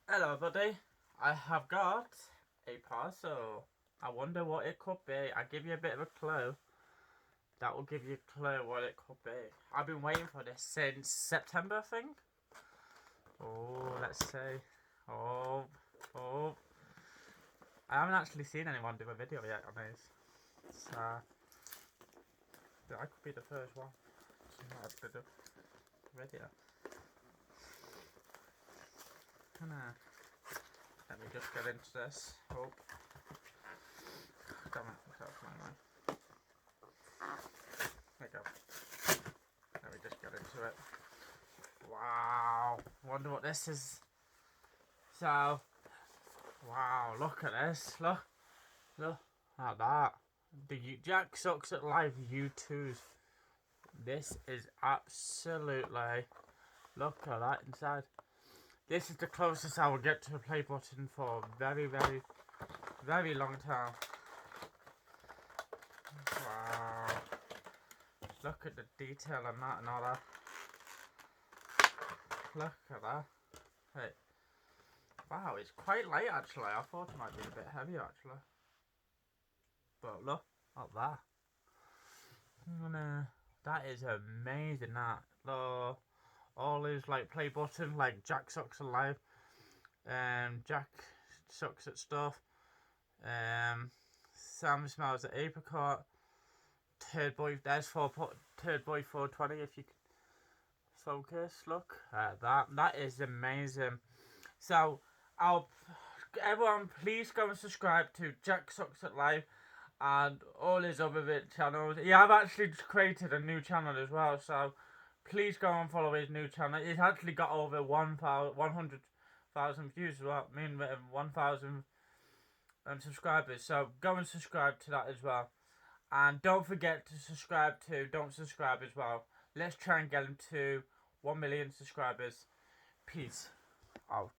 Hello everybody, I have got a parcel. I wonder what it could be. I give you a bit of a clue. That will give you a clue what it could be. I've been waiting for this since September, I think. Oh, let's see. Oh, oh. I haven't actually seen anyone do a video yet on this. So, I could be the first one to actually do a video. Let me just get into this. Oh, damn it, that's my mind. There you go. Let me just get into it. Wow, wonder what this is. So, wow, look at this. Look at that. The Jacksucksatlife Youtooz. This is absolutely. Look at that inside. This is the closest I will get to a play button for a very, very, very long time. Wow. Look at the detail on that and all that. Look at that. Hey. Wow, it's quite light actually. I thought it might be a bit heavy actually. But look at that. That is amazing. That all these like play button like Jacksucksatlife, Jack sucks at stuff. Sam smells at apricot. Third boy, there's third boy 420 if you can focus. Look at that. That is amazing. So everyone please go and subscribe to Jacksucksatlife and all his other channels. Yeah, I've actually created a new channel as well, so please go and follow his new channel. It's actually got over 100,000 views as well. I mean, 1,000 subscribers. So go and subscribe to that as well. And don't forget to subscribe to Don't Subscribe as well. Let's try and get him to 1 million subscribers. Peace out.